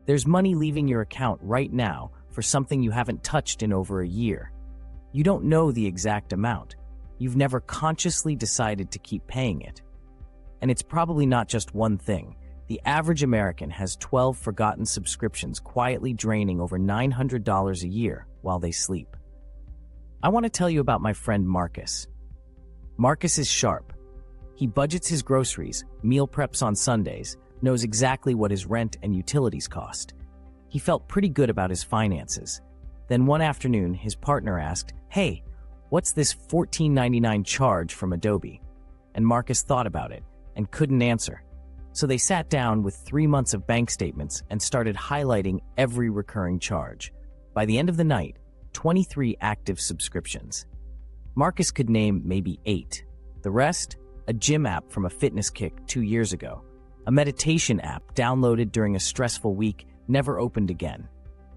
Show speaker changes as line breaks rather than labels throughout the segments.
There's money leaving your account right now for something you haven't touched in over a year. You don't know the exact amount. You've never consciously decided to keep paying it. And it's probably not just one thing. The average American has 12 forgotten subscriptions quietly draining over $900 a year while they sleep. I want to tell you about my friend Marcus. Marcus is sharp. He budgets his groceries, meal preps on Sundays, knows exactly what his rent and utilities cost. He felt pretty good about his finances. Then one afternoon, his partner asked, "Hey, what's this $14.99 charge from Adobe?" And Marcus thought about it and couldn't answer. So they sat down with 3 months of bank statements and started highlighting every recurring charge. By the end of the night, 23 active subscriptions. Marcus could name maybe 8. The rest? A gym app from a fitness kick 2 years ago. A meditation app downloaded during a stressful week, never opened again.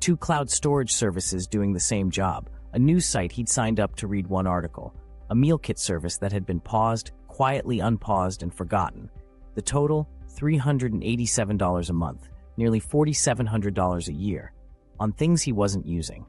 2 cloud storage services doing the same job. A news site he'd signed up to read 1 article. A meal kit service that had been paused, quietly unpaused, and forgotten. The total? $387 a month, nearly $4,700 a year, on things he wasn't using.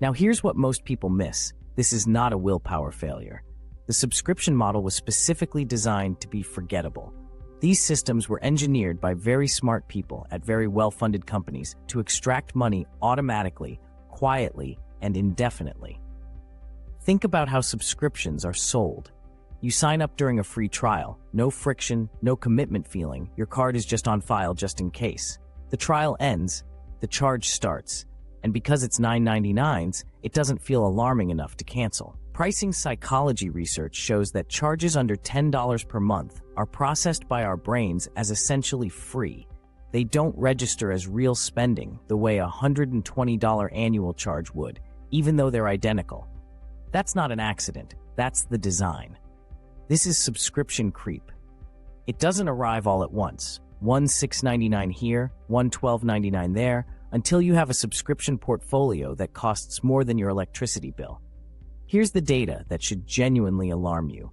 Now here's what most people miss. This is not a willpower failure. The subscription model was specifically designed to be forgettable. These systems were engineered by very smart people at very well-funded companies to extract money automatically, quietly, and indefinitely. Think about how subscriptions are sold. You sign up during a free trial, no friction, no commitment feeling, your card is just on file just in case. The trial ends, the charge starts, and because it's $9.99, it doesn't feel alarming enough to cancel. Pricing psychology research shows that charges under $10 per month are processed by our brains as essentially free. They don't register as real spending the way a $120 annual charge would, even though they're identical. That's not an accident, that's the design. This is subscription creep. It doesn't arrive all at once. One $6.99 here, one $12.99 there, until you have a subscription portfolio that costs more than your electricity bill. Here's the data that should genuinely alarm you.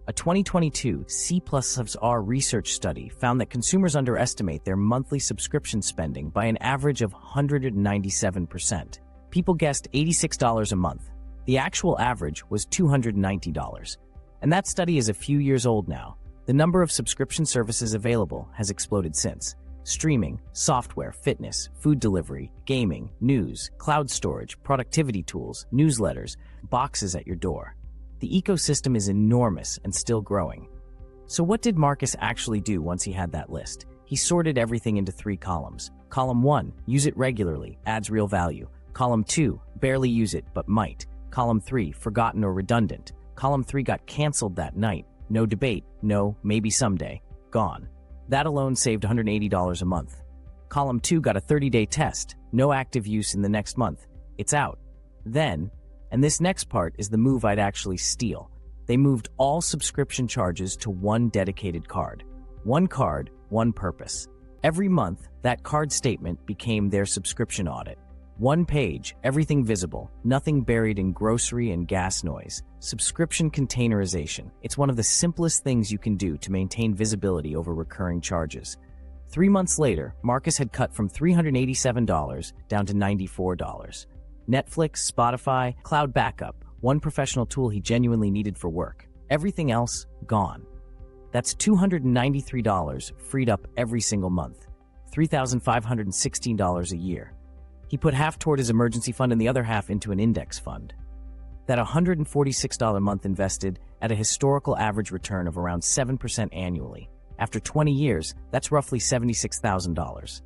A 2022 C+R research study found that consumers underestimate their monthly subscription spending by an average of 197%. People guessed $86 a month. The actual average was $290. And that study is a few years old now. The number of subscription services available has exploded since. Streaming, software, fitness, food delivery, gaming, news, cloud storage, productivity tools, newsletters, boxes at your door. The ecosystem is enormous and still growing. So what did Marcus actually do once he had that list? He sorted everything into 3 columns. Column 1, use it regularly, adds real value. Column 2, barely use it, but might. Column 3, forgotten or redundant. Column 3 got canceled that night. No debate, no, maybe someday. Gone. That alone saved $180 a month. Column 2 got a 30-day test. No active use in the next month. It's out. Then, and this next part is the move I'd actually steal, they moved all subscription charges to one dedicated card. One card, one purpose. Every month, that card statement became their subscription audit. One page, everything visible, nothing buried in grocery and gas noise. Subscription containerization. It's one of the simplest things you can do to maintain visibility over recurring charges. 3 months later, Marcus had cut from $387 down to $94. Netflix, Spotify, cloud backup, one professional tool he genuinely needed for work. Everything else, gone. That's $293 freed up every single month. $3,516 a year. He put half toward his emergency fund and the other half into an index fund. That $146 a month invested at a historical average return of around 7% annually. After 20 years, that's roughly $76,000.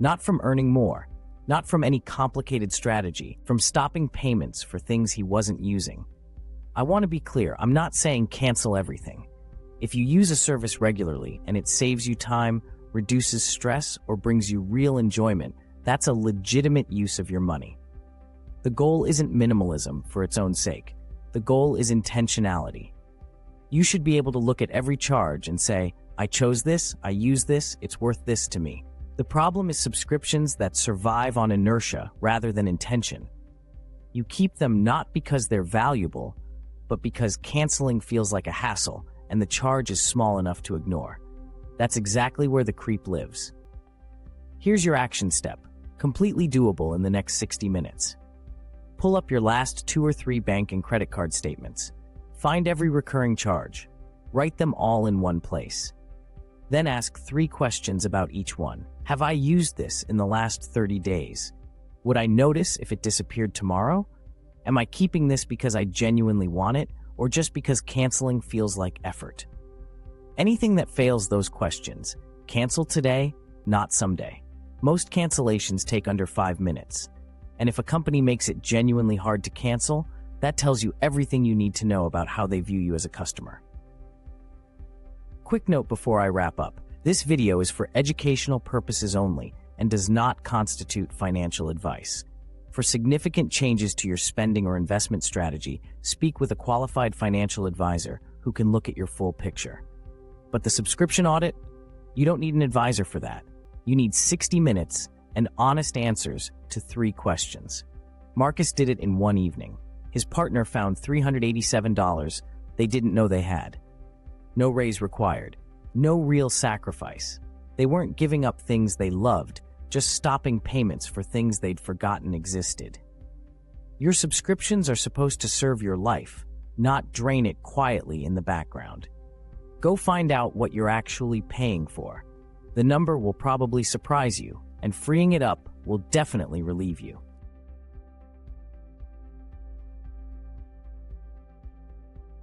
Not from earning more, not from any complicated strategy, from stopping payments for things he wasn't using. I want to be clear, I'm not saying cancel everything. If you use a service regularly and it saves you time, reduces stress, or brings you real enjoyment, that's a legitimate use of your money. The goal isn't minimalism for its own sake. The goal is intentionality. You should be able to look at every charge and say, I chose this, I use this, it's worth this to me. The problem is subscriptions that survive on inertia rather than intention. You keep them not because they're valuable, but because canceling feels like a hassle and the charge is small enough to ignore. That's exactly where the creep lives. Here's your action step, completely doable in the next 60 minutes. Pull up your last 2 or 3 bank and credit card statements. Find every recurring charge. Write them all in one place. Then ask 3 questions about each one. Have I used this in the last 30 days? Would I notice if it disappeared tomorrow? Am I keeping this because I genuinely want it, or just because canceling feels like effort? Anything that fails those questions, cancel today, not someday. Most cancellations take under 5 minutes. And if a company makes it genuinely hard to cancel, that tells you everything you need to know about how they view you as a customer. Quick note before I wrap up. This video is for educational purposes only and does not constitute financial advice. For significant changes to your spending or investment strategy, speak with a qualified financial advisor who can look at your full picture. But the subscription audit? You don't need an advisor for that. You need 60 minutes and honest answers to 3 questions. Marcus did it in 1 evening. His partner found $387 they didn't know they had. No raise required. No real sacrifice. They weren't giving up things they loved, just stopping payments for things they'd forgotten existed. Your subscriptions are supposed to serve your life, not drain it quietly in the background. Go find out what you're actually paying for. The number will probably surprise you, and freeing it up will definitely relieve you.